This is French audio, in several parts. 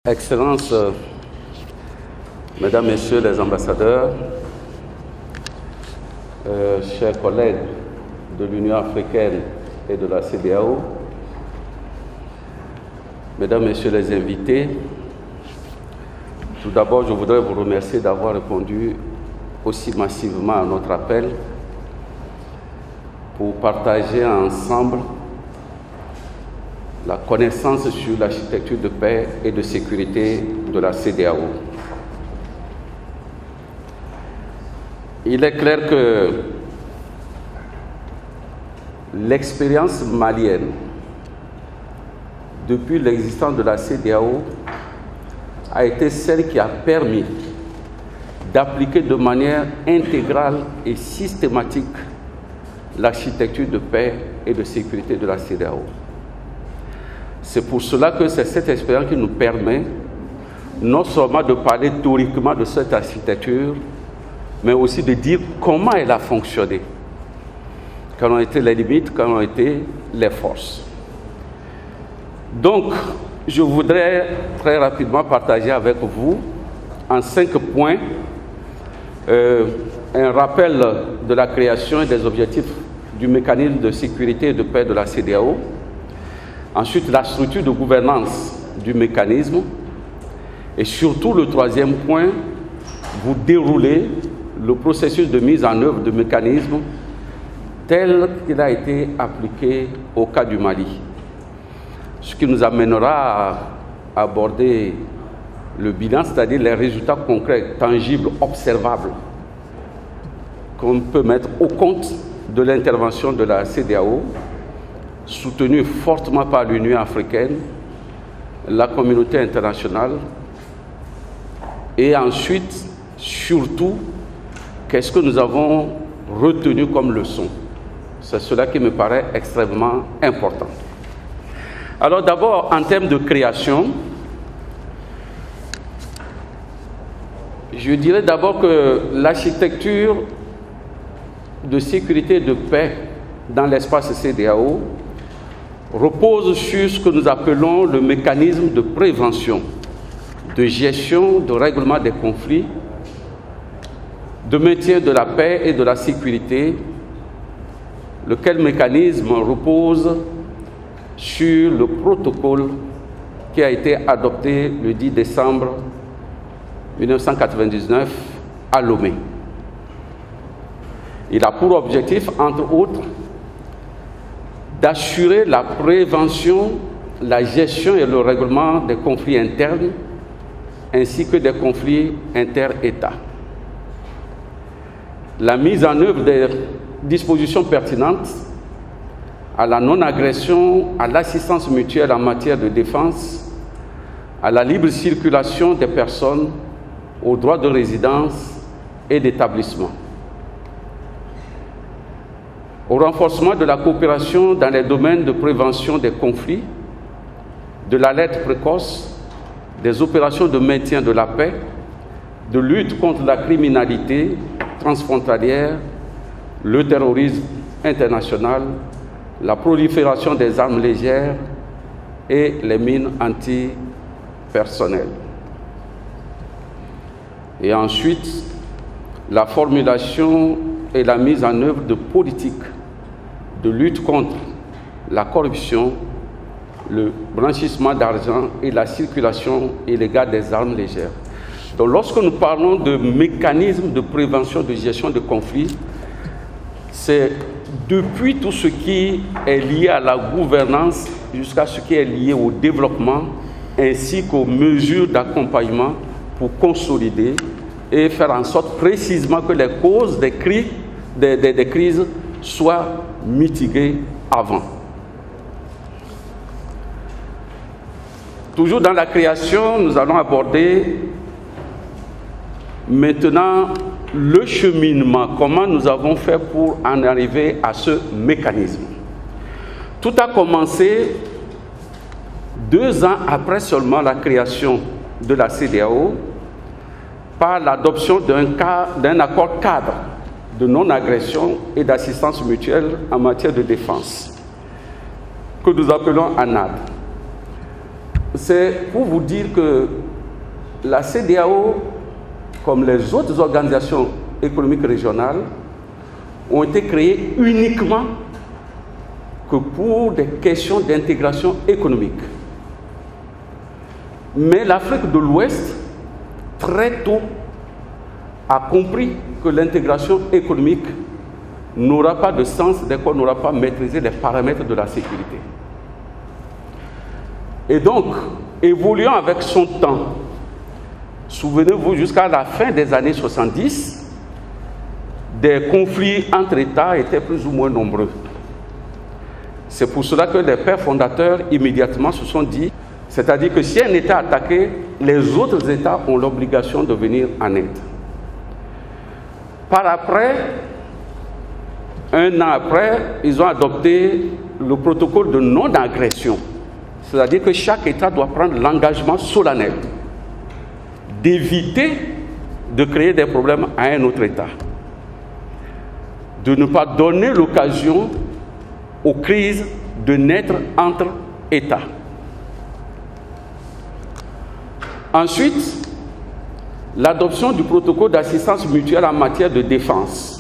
Excellences, Mesdames, Messieurs les ambassadeurs, chers collègues de l'Union africaine et de la CEDEAO, Mesdames, Messieurs les invités, tout d'abord, je voudrais vous remercier d'avoir répondu aussi massivement à notre appel pour partager ensemble la connaissance sur l'architecture de paix et de sécurité de la CEDEAO. Il est clair que l'expérience malienne, depuis l'existence de la CEDEAO, a été celle qui a permis d'appliquer de manière intégrale et systématique l'architecture de paix et de sécurité de la CEDEAO. C'est pour cela que c'est cette expérience qui nous permet non seulement de parler théoriquement de cette architecture, mais aussi de dire comment elle a fonctionné, quelles ont été les limites, quelles ont été les forces. Donc, je voudrais très rapidement partager avec vous, en 5 points, un rappel de la création et des objectifs du mécanisme de sécurité et de paix de la CEDEAO. Ensuite, la structure de gouvernance du mécanisme. Et surtout, le 3e point, vous déroulez le processus de mise en œuvre du mécanisme tel qu'il a été appliqué au cas du Mali. Ce qui nous amènera à aborder le bilan, c'est-à-dire les résultats concrets, tangibles, observables, qu'on peut mettre au compte de l'intervention de la CEDEAO, soutenue fortement par l'Union africaine, la communauté internationale, et ensuite, surtout, qu'est-ce que nous avons retenu comme leçon? C'est cela qui me paraît extrêmement important. Alors d'abord, en termes de création, je dirais d'abord que l'architecture de sécurité et de paix dans l'espace CEDEAO repose sur ce que nous appelons le mécanisme de prévention, de gestion, de règlement des conflits, de maintien de la paix et de la sécurité, lequel mécanisme repose sur le protocole qui a été adopté le 10 décembre 1999 à Lomé. Il a pour objectif, entre autres, d'assurer la prévention, la gestion et le règlement des conflits internes, ainsi que des conflits inter-États. La mise en œuvre des dispositions pertinentes à la non-agression, à l'assistance mutuelle en matière de défense, à la libre circulation des personnes, aux droits de résidence et d'établissement, au renforcement de la coopération dans les domaines de prévention des conflits, de l'alerte précoce, des opérations de maintien de la paix, de lutte contre la criminalité transfrontalière, le terrorisme international, la prolifération des armes légères et les mines antipersonnelles. Et ensuite, la formulation et la mise en œuvre de politiques de lutte contre la corruption, le blanchissement d'argent et la circulation illégale des armes légères. Donc lorsque nous parlons de mécanismes de prévention de gestion de conflits, c'est depuis tout ce qui est lié à la gouvernance jusqu'à ce qui est lié au développement ainsi qu'aux mesures d'accompagnement pour consolider et faire en sorte précisément que les causes des crises soient mitiguées avant. Toujours dans la création, nous allons aborder maintenant le cheminement, comment nous avons fait pour en arriver à ce mécanisme. Tout a commencé 2 ans après seulement la création de la CEDEAO par l'adoption d'un accord cadre de non-agression et d'assistance mutuelle en matière de défense, que nous appelons ANAD. c'est pour vous dire que la CEDEAO, comme les autres organisations économiques régionales, ont été créées uniquement que pour des questions d'intégration économique. Mais l'Afrique de l'Ouest, très tôt, a compris que l'intégration économique n'aura pas de sens dès qu'on n'aura pas maîtrisé les paramètres de la sécurité. Et donc, évoluant avec son temps, souvenez-vous, jusqu'à la fin des années 70, des conflits entre États étaient plus ou moins nombreux. C'est pour cela que les pères fondateurs immédiatement se sont dit, c'est-à-dire que si un État est attaqué, les autres États ont l'obligation de venir en aide. Par après, un an après, ils ont adopté le protocole de non-agression. C'est-à-dire que chaque État doit prendre l'engagement solennel d'éviter de créer des problèmes à un autre État, de ne pas donner l'occasion aux crises de naître entre États. Ensuite, l'adoption du protocole d'assistance mutuelle en matière de défense.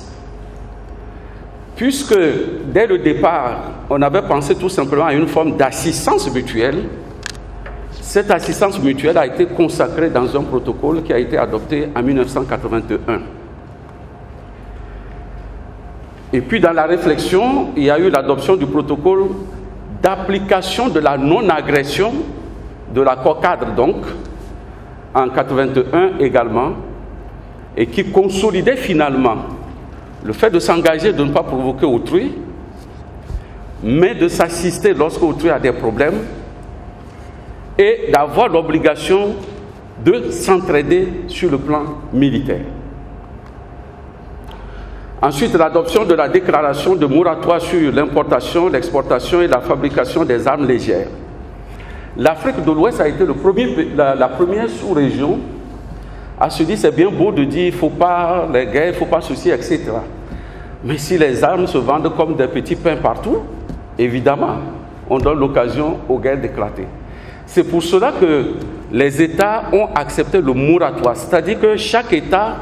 Puisque dès le départ, on avait pensé tout simplement à une forme d'assistance mutuelle, cette assistance mutuelle a été consacrée dans un protocole qui a été adopté en 1981. Et puis dans la réflexion, il y a eu l'adoption du protocole d'application de la non-agression, de l'accord cadre donc, en 1981 également, et qui consolidait finalement le fait de s'engager de ne pas provoquer autrui, mais de s'assister lorsque autrui a des problèmes et d'avoir l'obligation de s'entraider sur le plan militaire. Ensuite, l'adoption de la déclaration de moratoire sur l'importation, l'exportation et la fabrication des armes légères. L'Afrique de l'Ouest a été la première sous-région à se dire c'est bien beau de dire il ne faut pas les guerres, il ne faut pas ceci, etc. Mais si les armes se vendent comme des petits pains partout, évidemment, on donne l'occasion aux guerres d'éclater. C'est pour cela que les États ont accepté le moratoire, c'est-à-dire que chaque État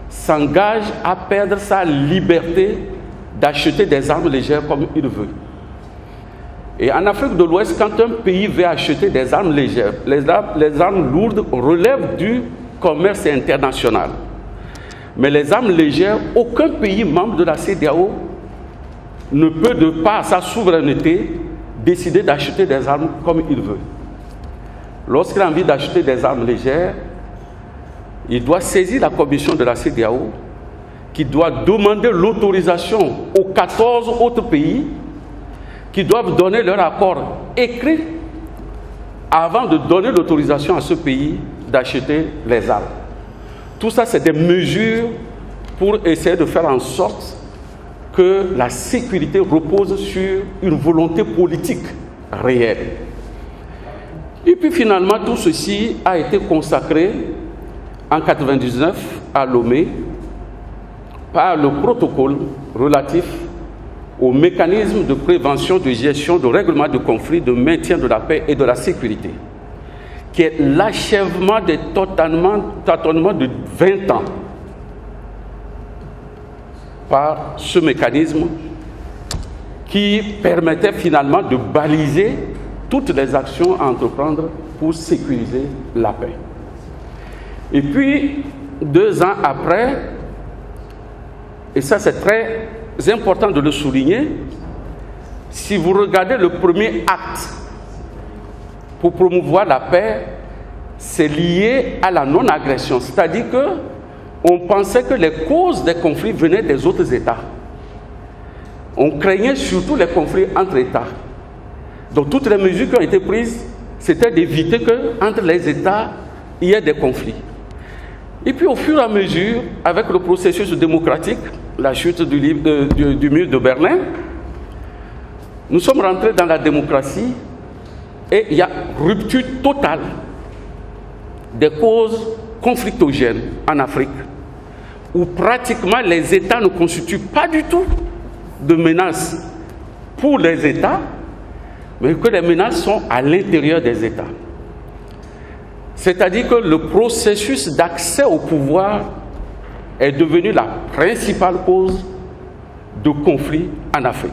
s'engage à perdre sa liberté d'acheter des armes légères comme il veut. Et en Afrique de l'Ouest, quand un pays veut acheter des armes légères, les armes lourdes relèvent du commerce international. Mais les armes légères, aucun pays membre de la CEDEAO ne peut, de par sa souveraineté, décider d'acheter des armes comme il veut. Lorsqu'il a envie d'acheter des armes légères, il doit saisir la commission de la CEDEAO, qui doit demander l'autorisation aux 14 autres pays qui doivent donner leur accord écrit avant de donner l'autorisation à ce pays d'acheter les armes. Tout ça, c'est des mesures pour essayer de faire en sorte que la sécurité repose sur une volonté politique réelle. Et puis finalement, tout ceci a été consacré en 1999 à Lomé par le protocole relatif au mécanisme de prévention, de gestion, de règlement de conflits, de maintien de la paix et de la sécurité, qui est l'achèvement des tâtonnements de 20 ans par ce mécanisme qui permettait finalement de baliser toutes les actions à entreprendre pour sécuriser la paix. Et puis, 2 ans après, et ça c'est très important de le souligner, si vous regardez le premier acte pour promouvoir la paix, c'est lié à la non-agression. C'est-à-dire qu'on pensait que les causes des conflits venaient des autres États. On craignait surtout les conflits entre États. Donc toutes les mesures qui ont été prises, c'était d'éviter qu'entre les États, il y ait des conflits. Et puis au fur et à mesure, avec le processus démocratique, la chute du mur de Berlin, nous sommes rentrés dans la démocratie et il y a rupture totale des causes conflictogènes en Afrique, où pratiquement les États ne constituent pas du tout de menaces pour les États, mais que les menaces sont à l'intérieur des États. C'est-à-dire que le processus d'accès au pouvoir est devenu la principale cause de conflit en Afrique.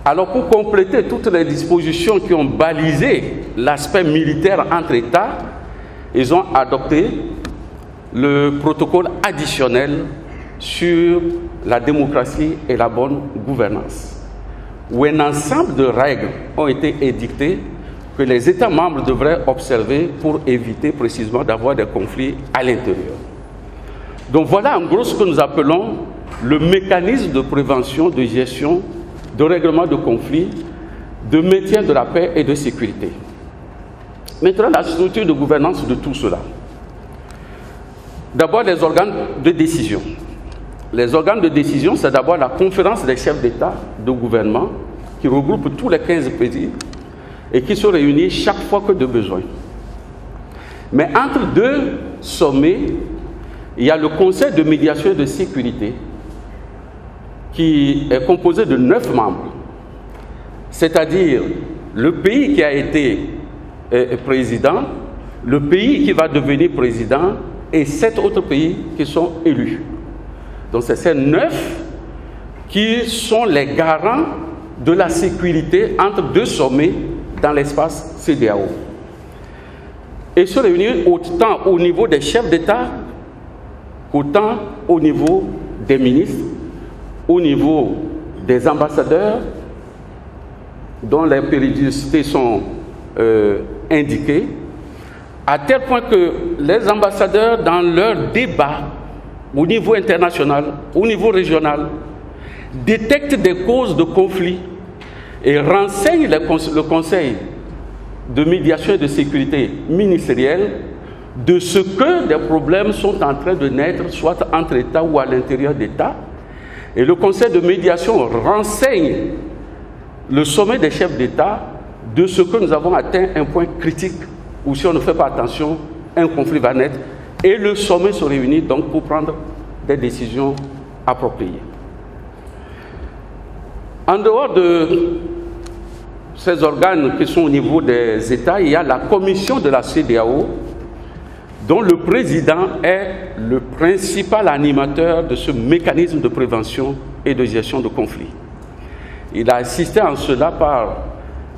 Alors pour compléter toutes les dispositions qui ont balisé l'aspect militaire entre États, ils ont adopté le protocole additionnel sur la démocratie et la bonne gouvernance, où un ensemble de règles ont été édictées que les États membres devraient observer pour éviter précisément d'avoir des conflits à l'intérieur. Donc voilà en gros ce que nous appelons le mécanisme de prévention, de gestion, de règlement de conflits, de maintien de la paix et de sécurité. Maintenant, la structure de gouvernance de tout cela. D'abord, les organes de décision. Les organes de décision, c'est d'abord la conférence des chefs d'État, de gouvernement, qui regroupe tous les 15 pays et qui se réunit chaque fois que de besoin. Mais entre deux sommets, il y a le Conseil de médiation et de sécurité, qui est composé de 9 membres, c'est-à-dire le pays qui a été président, le pays qui va devenir président et 7 autres pays qui sont élus. Donc c'est ces 9 qui sont les garants de la sécurité entre deux sommets dans l'espace CEDEAO. Et se réunir autant au niveau des chefs d'État qu'autant au niveau des ministres, au niveau des ambassadeurs, dont les périodicités sont indiquées, à tel point que les ambassadeurs, dans leurs débats au niveau international, au niveau régional, détectent des causes de conflit et renseignent le Conseil de médiation et de sécurité ministérielle de ce que des problèmes sont en train de naître, soit entre États ou à l'intérieur d'États. Et le Conseil de médiation renseigne le sommet des chefs d'État de ce que nous avons atteint un point critique où si on ne fait pas attention, un conflit va naître. Et le sommet se réunit donc pour prendre des décisions appropriées. En dehors de ces organes qui sont au niveau des États, il y a la commission de la CEDEAO, dont le président est le principal animateur de ce mécanisme de prévention et de gestion de conflits. Il a assisté en cela par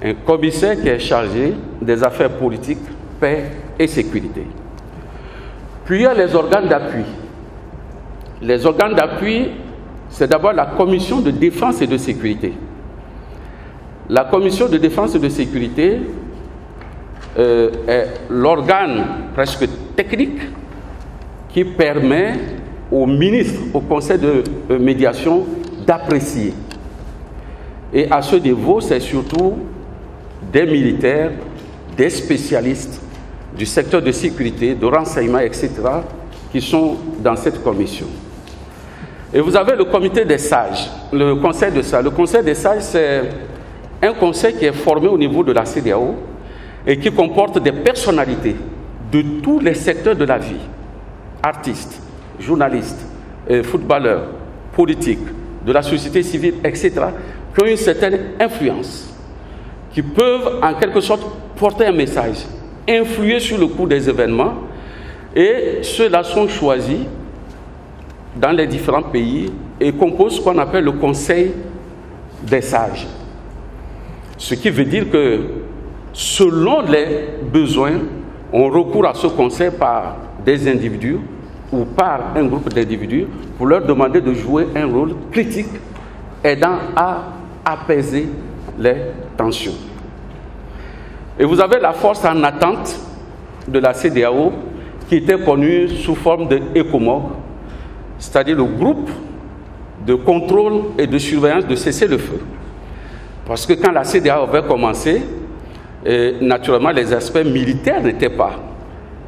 un commissaire qui est chargé des affaires politiques, paix et sécurité. Puis il y a les organes d'appui. Les organes d'appui, c'est d'abord la commission de défense et de sécurité. La commission de défense et de sécurité est l'organe presque technique qui permet au ministre, au conseil de médiation, d'apprécier. Et à ce niveau, c'est surtout des militaires, des spécialistes du secteur de sécurité, de renseignement, etc., qui sont dans cette commission. Et vous avez le comité des sages, le conseil de sages. Le conseil des sages, c'est un conseil qui est formé au niveau de la CEDEAO et qui comporte des personnalités de tous les secteurs de la vie, artistes, journalistes, footballeurs, politiques, de la société civile, etc., qui ont une certaine influence, qui peuvent en quelque sorte porter un message, influer sur le cours des événements, et ceux-là sont choisis dans les différents pays et composent ce qu'on appelle le conseil des sages. Ce qui veut dire que selon les besoins, on recourt à ce conseil par des individus ou par un groupe d'individus pour leur demander de jouer un rôle critique aidant à apaiser les tensions. Et vous avez la force en attente de la CEDEAO qui était connue sous forme de ECOMOG, c'est-à-dire le groupe de contrôle et de surveillance de cessez-le-feu. Parce que quand la CEDEAO avait commencé, naturellement les aspects militaires n'étaient pas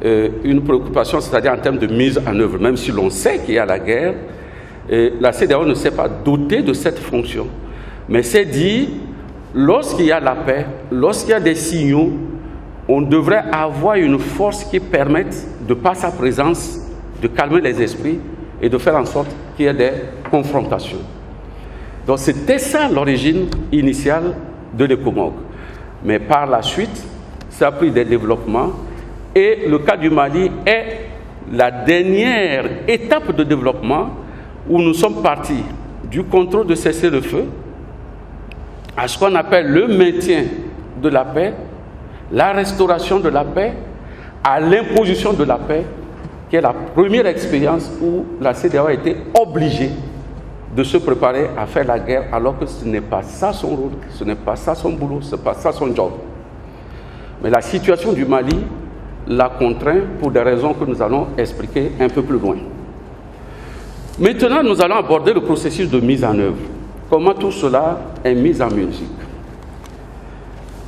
une préoccupation, c'est-à-dire en termes de mise en œuvre, même si l'on sait qu'il y a la guerre, la CEDEAO ne s'est pas dotée de cette fonction. Mais c'est dit, lorsqu'il y a la paix, lorsqu'il y a des signaux, on devrait avoir une force qui permette, de par sa présence, de calmer les esprits et de faire en sorte qu'il y ait des confrontations. Donc c'était ça l'origine initiale de l'ECOMOG. Mais par la suite, ça a pris des développements Et le cas du Mali est la dernière étape de développement où nous sommes partis du contrôle de cessez-le-feu à ce qu'on appelle le maintien de la paix, la restauration de la paix, à l'imposition de la paix, qui est la première expérience où la CEDEAO a été obligée de se préparer à faire la guerre, alors que ce n'est pas ça son rôle, ce n'est pas ça son boulot, ce n'est pas ça son job. Mais la situation du Mali l'a contraint pour des raisons que nous allons expliquer un peu plus loin. Maintenant, nous allons aborder le processus de mise en œuvre. Comment tout cela est mis en musique.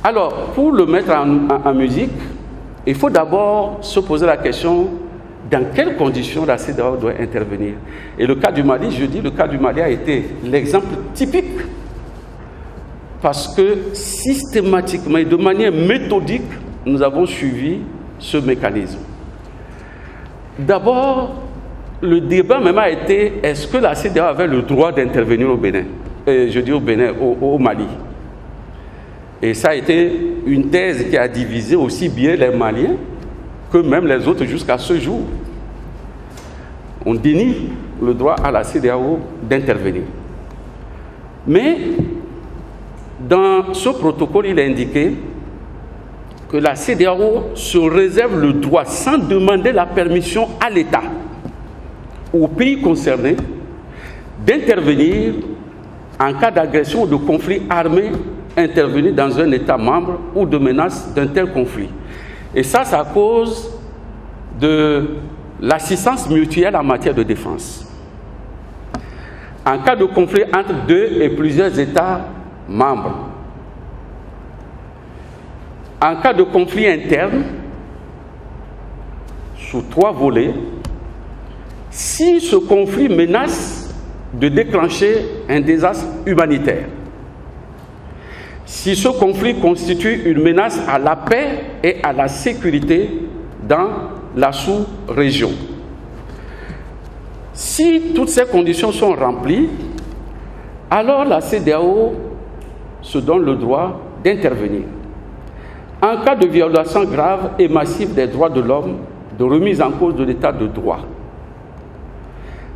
Alors, pour le mettre en musique, il faut d'abord se poser la question dans quelles conditions la CEDEAO doit intervenir. Et le cas du Mali, je dis, le cas du Mali a été l'exemple typique parce que systématiquement et de manière méthodique, nous avons suivi ce mécanisme. D'abord, le débat même a été, est-ce que la CEDEAO avait le droit d'intervenir au Bénin? Je dis au Bénin, au Mali. Et ça a été une thèse qui a divisé aussi bien les Maliens que même les autres jusqu'à ce jour. On dénie le droit à la CEDEAO d'intervenir. Mais dans ce protocole, il est indiqué que la CEDEAO se réserve le droit, sans demander la permission à l'État, au pays concerné, d'intervenir en cas d'agression ou de conflit armé intervenu dans un État membre ou de menace d'un tel conflit. Et ça, c'est à cause de l'assistance mutuelle en matière de défense. En cas de conflit entre 2 et plusieurs États membres, en cas de conflit interne, sous 3 volets, si ce conflit menace de déclencher un désastre humanitaire, si ce conflit constitue une menace à la paix et à la sécurité dans la sous-région. Si toutes ces conditions sont remplies, alors la CEDEAO se donne le droit d'intervenir. En cas de violation grave et massive des droits de l'homme, de remise en cause de l'état de droit,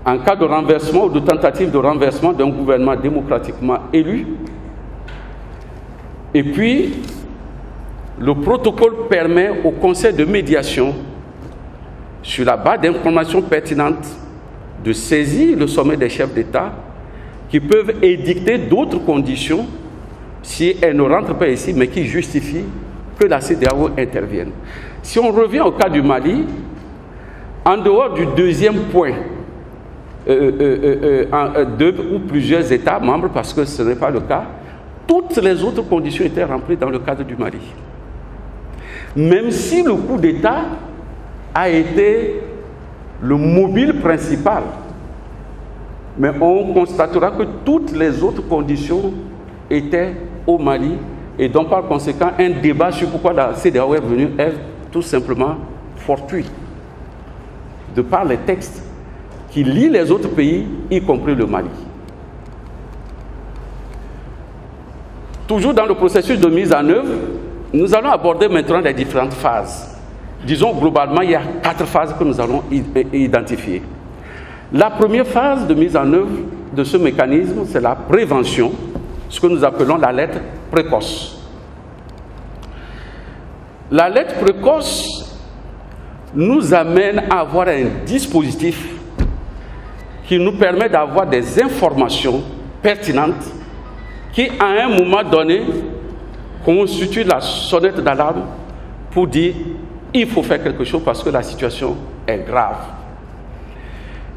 en cas de renversement ou de tentative de renversement d'un gouvernement démocratiquement élu. Et puis, le protocole permet au Conseil de médiation, sur la base d'informations pertinentes, de saisir le sommet des chefs d'État qui peuvent édicter d'autres conditions si elles ne rentrent pas ici, mais qui justifient que la CEDEAO intervienne. Si on revient au cas du Mali, en dehors du deuxième point, 2 ou plusieurs États membres, parce que ce n'est pas le cas, toutes les autres conditions étaient remplies dans le cadre du Mali. Même si le coup d'État a été le mobile principal, mais on constatera que toutes les autres conditions étaient au Mali, et donc par conséquent, un débat sur pourquoi la CEDEAO est venue est tout simplement fortuit, de par les textes qui lient les autres pays, y compris le Mali. Toujours dans le processus de mise en œuvre, nous allons aborder maintenant les différentes phases. Disons globalement, il y a 4 phases que nous allons identifier. La première phase de mise en œuvre de ce mécanisme, c'est la prévention, ce que nous appelons l'alerte précoce. L'alerte précoce nous amène à avoir un dispositif qui nous permet d'avoir des informations pertinentes qui, à un moment donné, constituent la sonnette d'alarme pour dire il faut faire quelque chose parce que la situation est grave.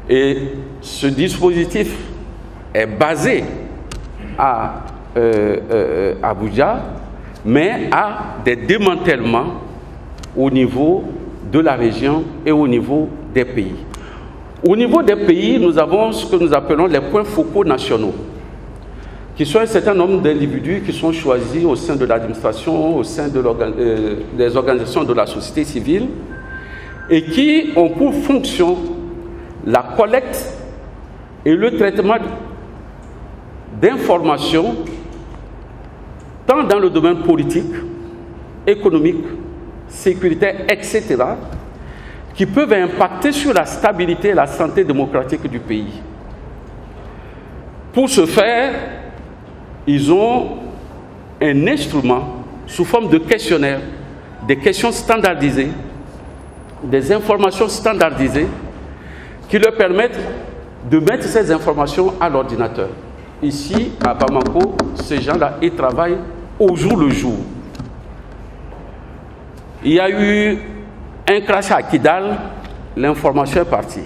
Et ce dispositif est basé à Abuja, mais à des démantèlements au niveau de la région et au niveau des pays. Au niveau des pays, nous avons ce que nous appelons les points focaux nationaux, qui sont un certain nombre d'individus qui sont choisis au sein de l'administration, au sein des organisations de la société civile, et qui ont pour fonction la collecte et le traitement d'informations, tant dans le domaine politique, économique, sécuritaires, etc., qui peuvent impacter sur la stabilité et la santé démocratique du pays. Pour ce faire, ils ont un instrument sous forme de questionnaire, des questions standardisées, des informations standardisées qui leur permettent de mettre ces informations à l'ordinateur. Ici, à Bamako, ces gens-là, ils travaillent au jour le jour. Il y a eu un crash à Kidal, l'information est partie.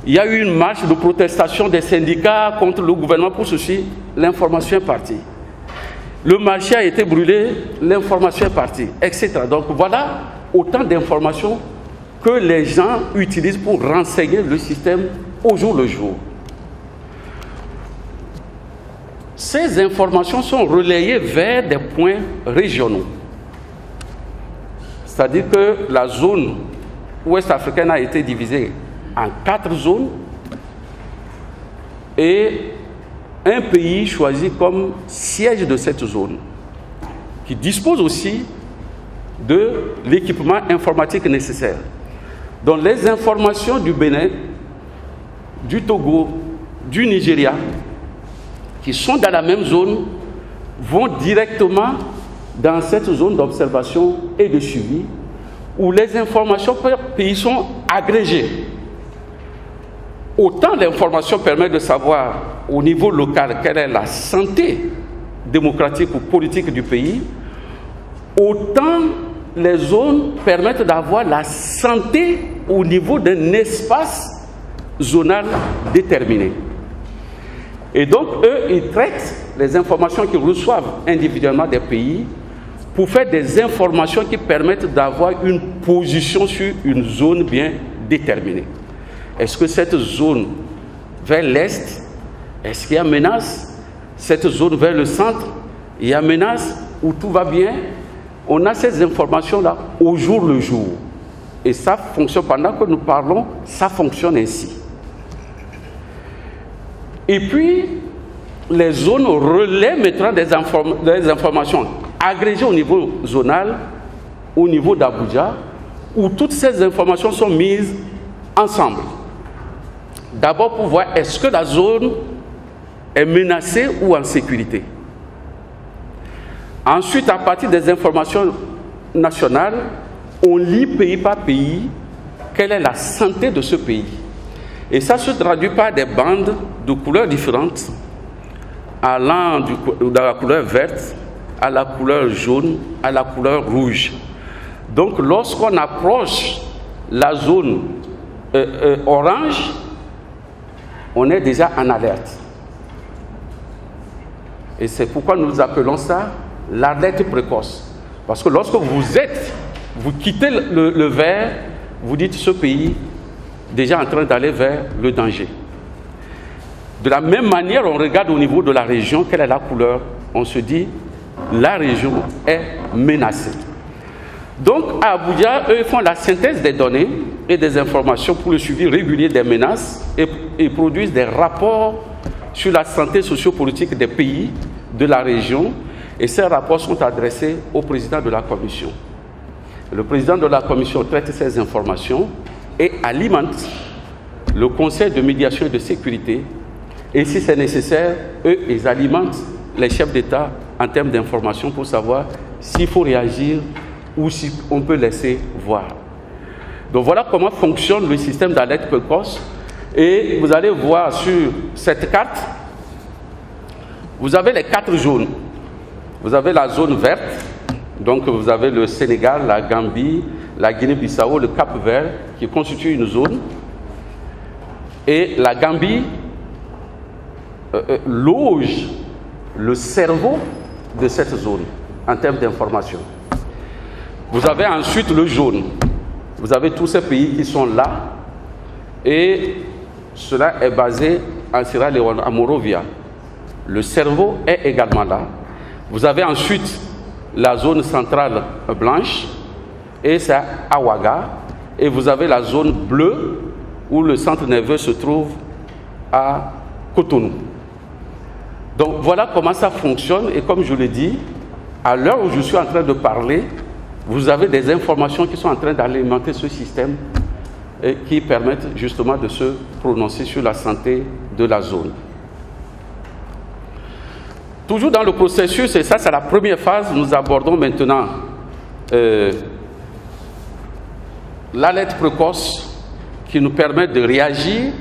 Il y a eu une marche de protestation des syndicats contre le gouvernement pour ceci, l'information est partie. Le marché a été brûlé, l'information est partie, etc. Donc voilà autant d'informations que les gens utilisent pour renseigner le système au jour le jour. Ces informations sont relayées vers des points régionaux. C'est-à-dire que la zone ouest africaine a été divisée en 4 zones et un pays choisi comme siège de cette zone, qui dispose aussi de l'équipement informatique nécessaire. Donc les informations du Bénin, du Togo, du Nigeria, qui sont dans la même zone, vont directement dans cette zone d'observation et de suivi, où les informations par pays sont agrégées. Autant l'information permet de savoir au niveau local quelle est la santé démocratique ou politique du pays, autant les zones permettent d'avoir la santé au niveau d'un espace zonal déterminé. Et donc, eux, ils traitent les informations qu'ils reçoivent individuellement des pays pour faire des informations qui permettent d'avoir une position sur une zone bien déterminée. Est-ce que cette zone vers l'est, est-ce qu'il y a menace? Cette zone vers le centre, il y a menace ou tout va bien? On a ces informations-là au jour le jour. Et ça fonctionne, pendant que nous parlons, ça fonctionne ainsi. Et puis, les zones relaient maintenant des informations agrégées au niveau zonal, au niveau d'Abuja, où toutes ces informations sont mises ensemble. D'abord pour voir est-ce que la zone est menacée ou en sécurité. Ensuite, à partir des informations nationales, on lit pays par pays quelle est la santé de ce pays. Et ça se traduit par des bandes de couleurs différentes, allant de la couleur verte à la couleur jaune, à la couleur rouge. Donc lorsqu'on approche la zone orange, on est déjà en alerte. Et c'est pourquoi nous appelons ça l'alerte précoce. Parce que lorsque vous quittez le vert, vous dites ce pays déjà en train d'aller vers le danger. De la même manière, on regarde au niveau de la région, quelle est la couleur? On se dit, la région est menacée. Donc, à Abuja, eux font la synthèse des données et des informations pour le suivi régulier des menaces et produisent des rapports sur la santé sociopolitique des pays de la région. Et ces rapports sont adressés au président de la commission. Le président de la commission traite ces informations et alimente le conseil de médiation et de sécurité. Et si c'est nécessaire, eux, ils alimentent les chefs d'État en termes d'informations pour savoir s'il faut réagir ou si on peut laisser voir. Donc voilà comment fonctionne le système d'alerte précoce. Et vous allez voir sur cette carte, vous avez les 4 zones. Vous avez la zone verte, donc vous avez le Sénégal, la Gambie, la Guinée-Bissau, le Cap-Vert, qui constituent une zone. Et la Gambie loge le cerveau de cette zone en termes d'information. Vous avez ensuite le jaune. Vous avez tous ces pays qui sont là et cela est basé en Sierra Leone, à Monrovia. Le cerveau est également là. Vous avez ensuite la zone centrale blanche et c'est à Ouaga. Et vous avez la zone bleue où le centre nerveux se trouve à Cotonou. Donc voilà comment ça fonctionne et comme je l'ai dit, à l'heure où je suis en train de parler, vous avez des informations qui sont en train d'alimenter ce système et qui permettent justement de se prononcer sur la santé de la zone. Toujours dans le processus, et ça c'est la première phase, nous abordons maintenant l'alerte précoce qui nous permet de réagir.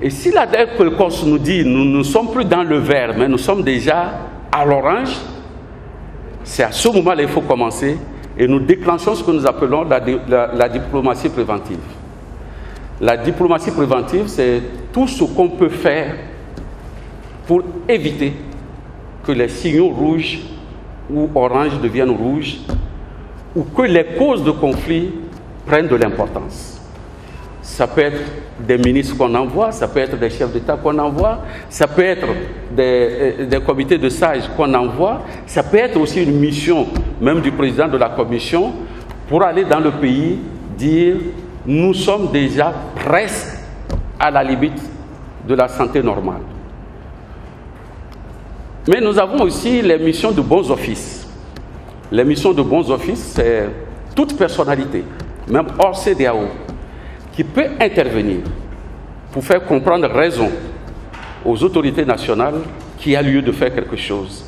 Et si l'alerte précoce nous dit nous ne sommes plus dans le vert, mais nous sommes déjà à l'orange, c'est à ce moment-là qu'il faut commencer et nous déclenchons ce que nous appelons la diplomatie préventive. La diplomatie préventive, c'est tout ce qu'on peut faire pour éviter que les signaux rouges ou orange deviennent rouges ou que les causes de conflit prennent de l'importance. Ça peut être des ministres qu'on envoie, ça peut être des chefs d'État qu'on envoie, ça peut être des comités de sages qu'on envoie, ça peut être aussi une mission, même du président de la commission, pour aller dans le pays dire « nous sommes déjà presque à la limite de la santé normale ». Mais nous avons aussi les missions de bons offices. Les missions de bons offices, c'est toute personnalité, même hors CEDEAO, qui peut intervenir pour faire comprendre raison aux autorités nationales qu'il y a lieu de faire quelque chose.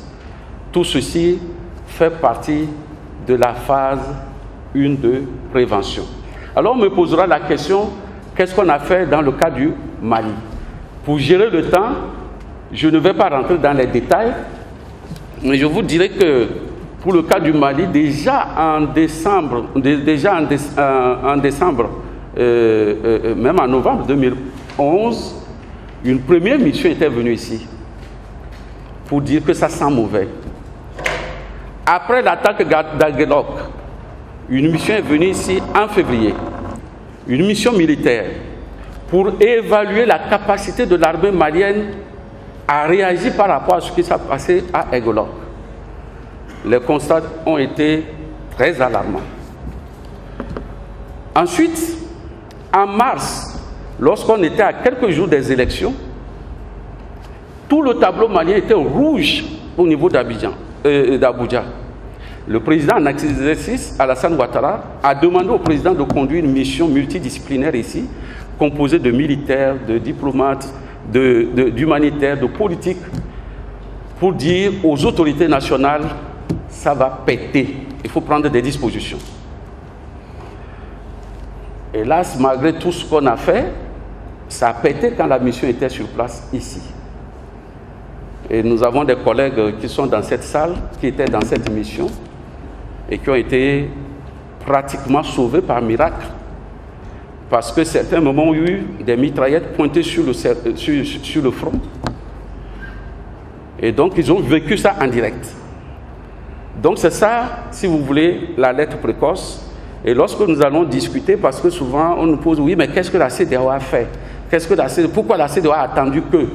Tout ceci fait partie de la phase 1 de prévention. Alors on me posera la question, qu'est-ce qu'on a fait dans le cas du Mali? Pour gérer le temps, je ne vais pas rentrer dans les détails, mais je vous dirai que pour le cas du Mali, déjà en décembre, même en novembre 2011, une première mission était venue ici pour dire que ça sent mauvais. Après l'attaque d'Aguelok, une mission est venue ici en février, une mission militaire pour évaluer la capacité de l'armée malienne à réagir par rapport à ce qui s'est passé à Aguelok. Les constats ont été très alarmants. Ensuite, en mars, lorsqu'on était à quelques jours des élections, tout le tableau malien était rouge au niveau d'Abuja. Le président en exercice, Alassane Ouattara, a demandé au président de conduire une mission multidisciplinaire ici, composée de militaires, de diplomates, d'humanitaires, de politiques, pour dire aux autorités nationales, ça va péter, il faut prendre des dispositions. Hélas, malgré tout ce qu'on a fait, ça a pété quand la mission était sur place ici. Et nous avons des collègues qui sont dans cette salle, qui étaient dans cette mission, et qui ont été pratiquement sauvés par miracle. Parce que certains moments ont eu des mitraillettes pointées sur le front. Et donc, ils ont vécu ça en direct. Donc, c'est ça, si vous voulez, l'alerte précoce. Et lorsque nous allons discuter, parce que souvent on nous pose, oui, mais qu'est-ce que la CEDEAO a fait? Pourquoi la CEDEAO a attendu que?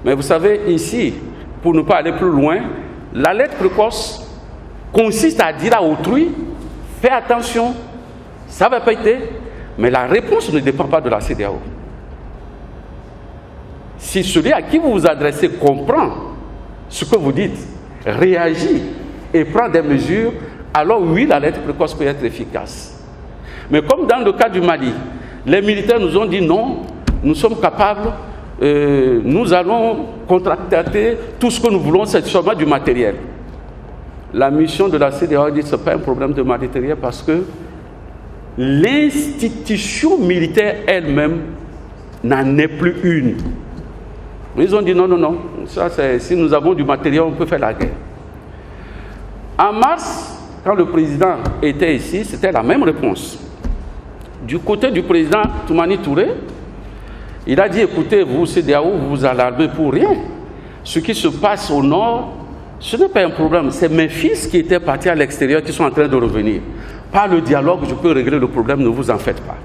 Mais vous savez, ici, pour ne pas aller plus loin, l'alerte précoce consiste à dire à autrui, fais attention, ça va péter, mais la réponse ne dépend pas de la CEDEAO. Si celui à qui vous vous adressez comprend ce que vous dites, réagit et prend des mesures, alors oui, l'alerte précoce peut être efficace. Mais comme dans le cas du Mali, les militaires nous ont dit non, nous sommes capables, nous allons contracter, tout ce que nous voulons, c'est seulement du matériel. La mission de la CEDEAO dit que ce n'est pas un problème de matériel parce que l'institution militaire elle-même n'en est plus une. Ils ont dit non, non, non, ça, si nous avons du matériel, on peut faire la guerre. En mars, quand le président était ici, c'était la même réponse. Du côté du président Toumani Touré, il a dit, écoutez, vous, CEDEAO, vous vous alarmez pour rien. Ce qui se passe au nord, ce n'est pas un problème. C'est mes fils qui étaient partis à l'extérieur qui sont en train de revenir. Par le dialogue, je peux régler le problème, ne vous en faites pas.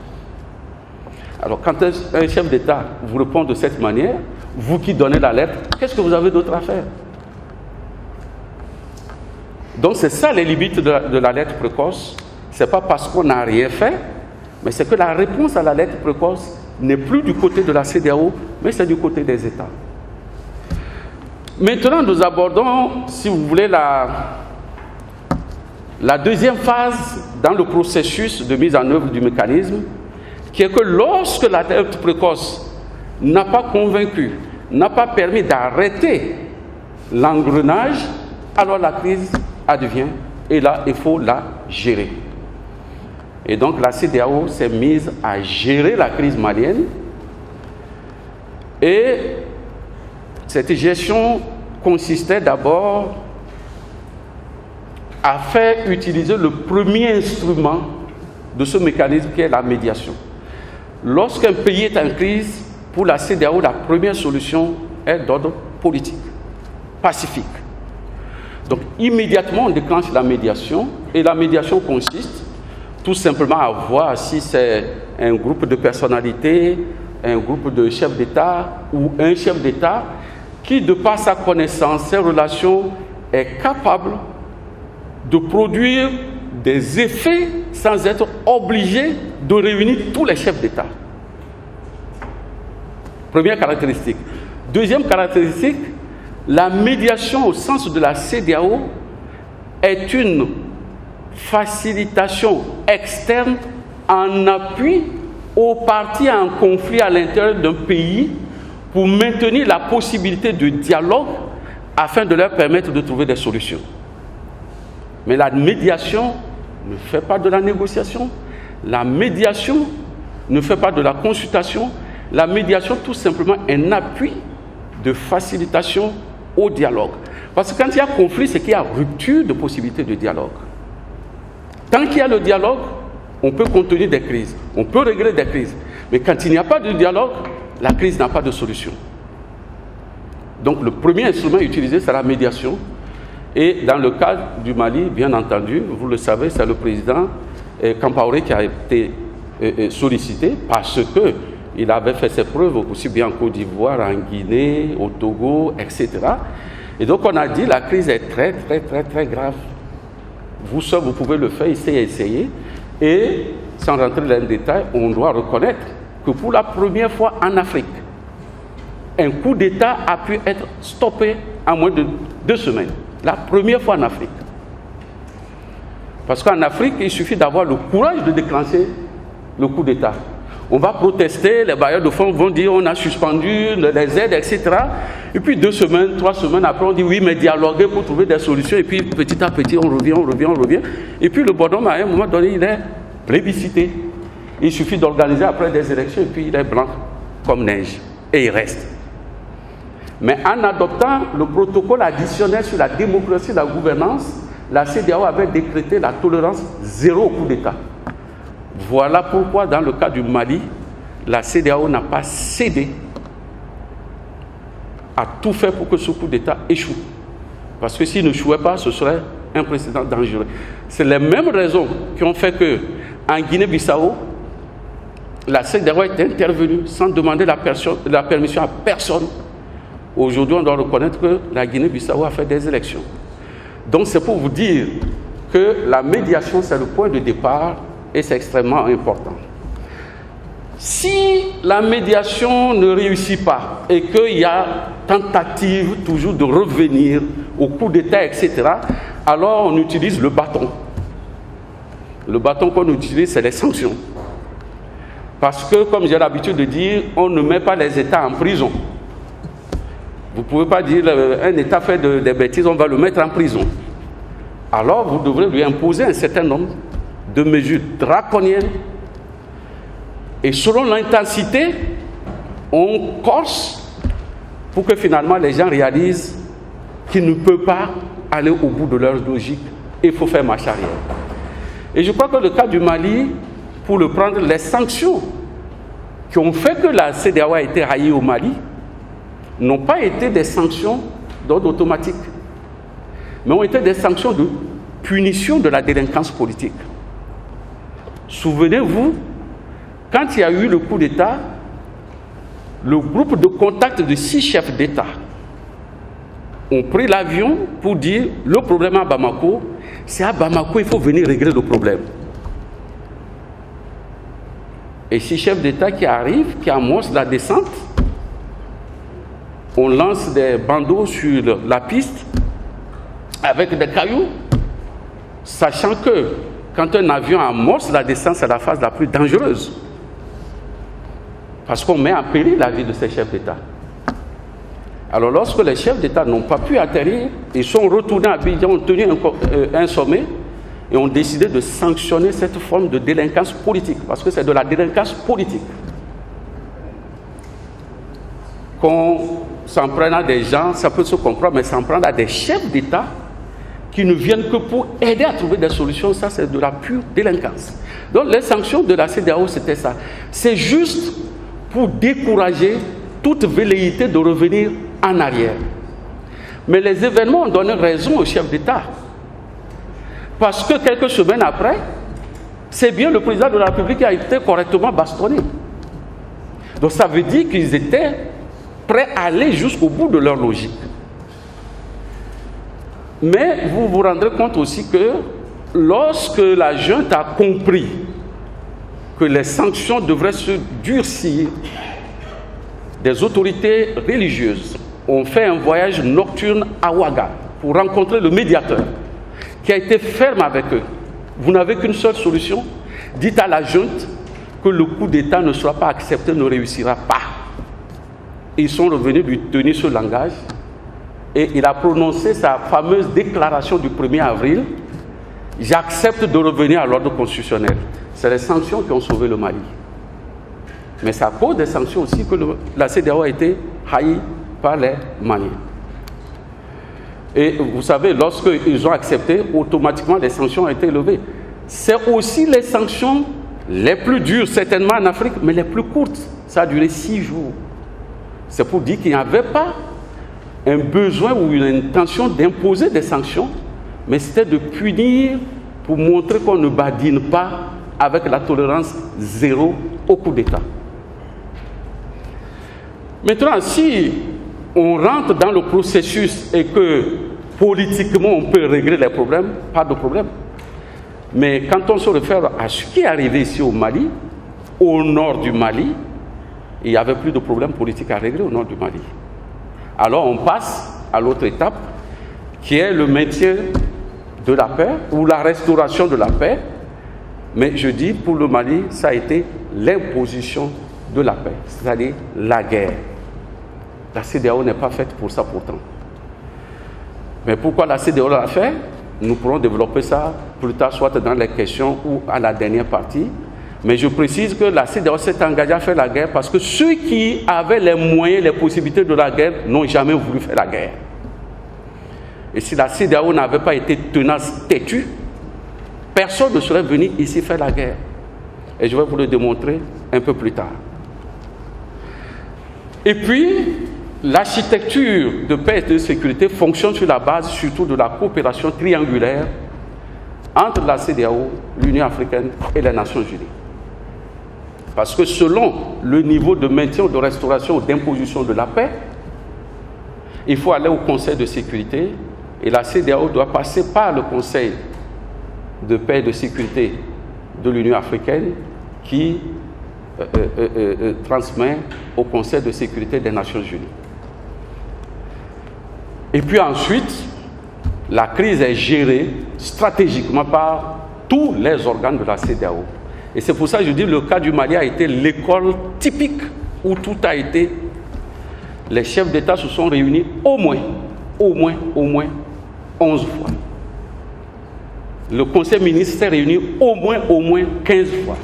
Alors, quand un chef d'État vous répond de cette manière, vous qui donnez la lettre, qu'est-ce que vous avez d'autre à faire? Donc, c'est ça les limites de la lettre précoce. Ce n'est pas parce qu'on n'a rien fait, mais c'est que la réponse à la lettre précoce n'est plus du côté de la CEDEAO, mais c'est du côté des États. Maintenant, nous abordons, si vous voulez, la deuxième phase dans le processus de mise en œuvre du mécanisme, qui est que lorsque l'alerte précoce n'a pas convaincu, n'a pas permis d'arrêter l'engrenage, alors la crise advient et là, il faut la gérer. Et donc la CEDEAO s'est mise à gérer la crise malienne et cette gestion consistait d'abord à faire utiliser le premier instrument de ce mécanisme qui est la médiation. Lorsqu'un pays est en crise, pour la CEDEAO, la première solution est d'ordre politique, pacifique. Donc immédiatement on déclenche la médiation et la médiation consiste tout simplement à voir si c'est un groupe de personnalités, un groupe de chefs d'État ou un chef d'État qui, de par sa connaissance, ses relations, est capable de produire des effets sans être obligé de réunir tous les chefs d'État. Première caractéristique. Deuxième caractéristique, la médiation au sens de la CEDEAO est une facilitation externe en appui aux partis en conflit à l'intérieur d'un pays pour maintenir la possibilité de dialogue afin de leur permettre de trouver des solutions. Mais la médiation ne fait pas de la négociation, la médiation ne fait pas de la consultation, la médiation tout simplement est un appui de facilitation au dialogue. Parce que quand il y a conflit, c'est qu'il y a rupture de possibilité de dialogue. Tant qu'il y a le dialogue, on peut contenir des crises, on peut régler des crises. Mais quand il n'y a pas de dialogue, la crise n'a pas de solution. Donc le premier instrument utilisé, c'est la médiation. Et dans le cas du Mali, bien entendu, vous le savez, c'est le président Kampaoré qui a été sollicité parce qu'il avait fait ses preuves aussi bien en Côte d'Ivoire, en Guinée, au Togo, etc. Et donc on a dit la crise est très, très, très, très grave. Vous seul, vous pouvez le faire, essayer. Et sans rentrer dans le détail, on doit reconnaître que pour la première fois en Afrique, un coup d'État a pu être stoppé en moins de 2 semaines. La première fois en Afrique. Parce qu'en Afrique, il suffit d'avoir le courage de déclencher le coup d'État. On va protester, les bailleurs de fonds vont dire on a suspendu les aides, etc. Et puis 2 semaines, 3 semaines après, on dit oui, mais dialoguer pour trouver des solutions. Et puis petit à petit, on revient. Et puis le bonhomme, à un moment donné, il est plébiscité. Il suffit d'organiser après des élections et puis il est blanc comme neige. Et il reste. Mais en adoptant le protocole additionnel sur la démocratie et la gouvernance, la CEDEAO avait décrété la tolérance zéro au coup d'État. Voilà pourquoi, dans le cas du Mali, la CEDEAO n'a pas cédé à tout faire pour que ce coup d'État échoue. Parce que s'il n'échouait pas, ce serait un précédent dangereux. C'est les mêmes raisons qui ont fait qu'en Guinée-Bissau, la CEDEAO est intervenue sans demander la permission à personne. Aujourd'hui, on doit reconnaître que la Guinée-Bissau a fait des élections. Donc, c'est pour vous dire que la médiation, c'est le point de départ et c'est extrêmement important. Si la médiation ne réussit pas et qu'il y a tentative toujours de revenir au coup d'État, etc., alors on utilise le bâton. Le bâton qu'on utilise, c'est les sanctions. Parce que, comme j'ai l'habitude de dire, on ne met pas les États en prison. Vous ne pouvez pas dire un État fait des bêtises, on va le mettre en prison. Alors vous devrez lui imposer un certain nombre de mesures draconiennes. Et selon l'intensité, on corse pour que finalement les gens réalisent qu'ils ne peuvent pas aller au bout de leur logique. Il faut faire marche arrière. Et je crois que le cas du Mali, pour le prendre, les sanctions qui ont fait que la CEDEAO a été raillée au Mali, n'ont pas été des sanctions d'ordre automatique, mais ont été des sanctions de punition de la délinquance politique. Souvenez-vous, quand il y a eu le coup d'État, le groupe de contact de 6 chefs d'État ont pris l'avion pour dire le problème à Bamako, c'est à Bamako il faut venir régler le problème. Et 6 chefs d'État qui arrivent, qui amorcent la descente, on lance des bandeaux sur la piste avec des cailloux sachant que quand un avion amorce la descente, c'est la phase la plus dangereuse. Parce qu'on met en péril la vie de ces chefs d'État. Alors lorsque les chefs d'État n'ont pas pu atterrir, ils sont retournés à Abidjan, ont tenu un sommet et ont décidé de sanctionner cette forme de délinquance politique, parce que c'est de la délinquance politique. Qu'on s'en prenne à des gens, ça peut se comprendre, mais s'en prendre à des chefs d'État qui ne viennent que pour aider à trouver des solutions, ça c'est de la pure délinquance. Donc les sanctions de la CEDEAO, c'était ça. C'est juste pour décourager toute velléité de revenir en arrière. Mais les événements ont donné raison aux chefs d'État. Parce que quelques semaines après, c'est bien le président de la République qui a été correctement bastonné. Donc ça veut dire qu'ils étaient prêts à aller jusqu'au bout de leur logique. Mais vous vous rendrez compte aussi que lorsque la junte a compris que les sanctions devraient se durcir, des autorités religieuses ont fait un voyage nocturne à Ouaga pour rencontrer le médiateur qui a été ferme avec eux. Vous n'avez qu'une seule solution. Dites à la junte que le coup d'État ne sera pas accepté, ne réussira pas. Ils sont revenus lui tenir ce langage et il a prononcé sa fameuse déclaration du 1er avril. J'accepte de revenir à l'ordre constitutionnel. C'est les sanctions qui ont sauvé le Mali. Mais c'est à cause des sanctions aussi que la CEDEAO a été haïe par les Maliens. Et vous savez, lorsqu'ils ont accepté, automatiquement les sanctions ont été levées. C'est aussi les sanctions les plus dures, certainement en Afrique, mais les plus courtes. Ça a duré 6 jours. C'est pour dire qu'il n'y avait pas un besoin ou une intention d'imposer des sanctions, mais c'était de punir pour montrer qu'on ne badine pas avec la tolérance zéro au coup d'État. Maintenant, si on rentre dans le processus et que politiquement on peut régler les problèmes, pas de problème. Mais quand on se réfère à ce qui est arrivé ici au Mali, au nord du Mali, il n'y avait plus de problème politique à régler au nord du Mali. Alors on passe à l'autre étape, qui est le maintien de la paix ou la restauration de la paix. Mais je dis, pour le Mali, ça a été l'imposition de la paix, c'est-à-dire la guerre. La CEDEAO n'est pas faite pour ça pourtant. Mais pourquoi la CEDEAO l'a fait? Nous pourrons développer ça plus tard, soit dans les questions ou à la dernière partie. Mais je précise que la CEDEAO s'est engagée à faire la guerre parce que ceux qui avaient les moyens, les possibilités de la guerre n'ont jamais voulu faire la guerre. Et si la CEDEAO n'avait pas été tenace, têtue, personne ne serait venu ici faire la guerre. Et je vais vous le démontrer un peu plus tard. Et puis, l'architecture de paix et de sécurité fonctionne sur la base surtout de la coopération triangulaire entre la CEDEAO, l'Union africaine et les Nations unies. Parce que selon le niveau de maintien, de restauration ou d'imposition de la paix, il faut aller au Conseil de sécurité et la CEDEAO doit passer par le Conseil de paix et de sécurité de l'Union africaine qui transmet au Conseil de sécurité des Nations unies. Et puis ensuite, la crise est gérée stratégiquement par tous les organes de la CEDEAO. Et c'est pour ça que je dis que le cas du Mali a été l'école typique où tout a été. Les chefs d'État se sont réunis au moins 11 fois. Le Conseil ministre s'est réuni au moins 15 fois.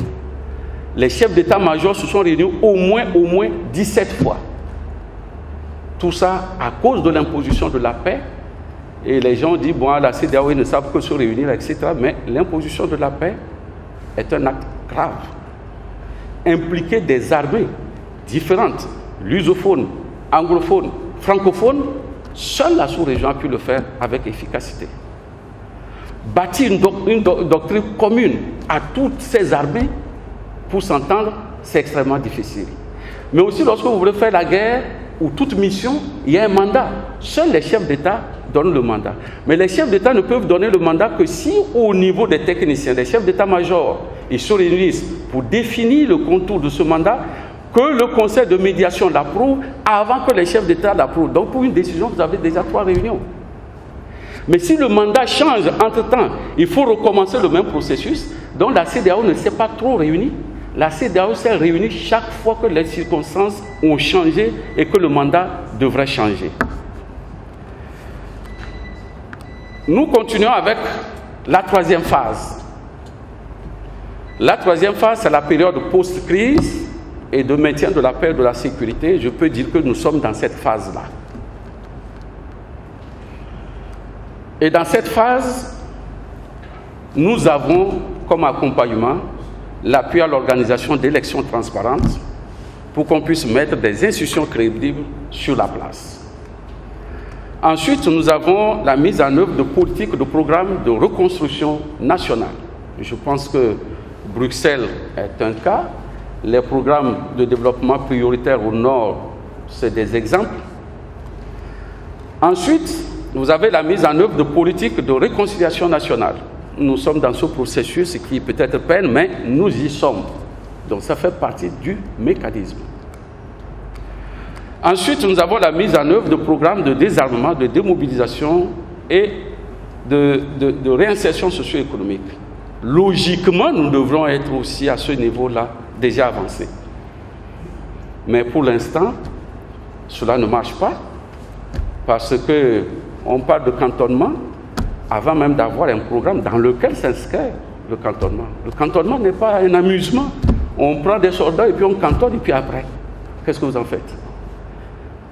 Les chefs d'état-major se sont réunis au moins 17 fois. Tout ça à cause de l'imposition de la paix. Et les gens disent, bon, la CEDEAO, ils ne savent que se réunir, etc. Mais l'imposition de la paix est un acte grave. Impliquer des armées différentes, lusophones, anglophones, francophones, seule la sous-région a pu le faire avec efficacité. Bâtir une doctrine commune à toutes ces armées, pour s'entendre, c'est extrêmement difficile. Mais aussi, lorsque vous voulez faire la guerre ou toute mission, il y a un mandat. Seuls les chefs d'État donnent le mandat. Mais les chefs d'État ne peuvent donner le mandat que si, au niveau des techniciens, des chefs d'État-major, ils se réunissent pour définir le contour de ce mandat, que le conseil de médiation l'approuve avant que les chefs d'État l'approuvent. Donc, pour une décision, vous avez déjà 3 réunions. Mais si le mandat change entre-temps, il faut recommencer le même processus. Donc la CEDEAO ne s'est pas trop réunie. La CEDEAO s'est réunie chaque fois que les circonstances ont changé et que le mandat devrait changer. Nous continuons avec la troisième phase. La troisième phase, c'est la période post-crise et de maintien de la paix et de la sécurité. Je peux dire que nous sommes dans cette phase-là. Et dans cette phase, nous avons comme accompagnement l'appui à l'organisation d'élections transparentes pour qu'on puisse mettre des institutions crédibles sur la place. Ensuite, nous avons la mise en œuvre de politiques de programmes de reconstruction nationale. Je pense que Bruxelles est un cas. Les programmes de développement prioritaire au Nord, c'est des exemples. Ensuite, vous avez la mise en œuvre de politiques de réconciliation nationale. Nous sommes dans ce processus qui peut-être peine, mais nous y sommes. Donc ça fait partie du mécanisme. Ensuite, nous avons la mise en œuvre de programmes de désarmement, de démobilisation et de réinsertion socio-économique. Logiquement, nous devrons être aussi à ce niveau-là déjà avancé. Mais pour l'instant, cela ne marche pas parce qu'on parle de cantonnement avant même d'avoir un programme dans lequel s'inscrit le cantonnement. Le cantonnement n'est pas un amusement. On prend des soldats et puis on cantonne et puis après, qu'est-ce que vous en faites?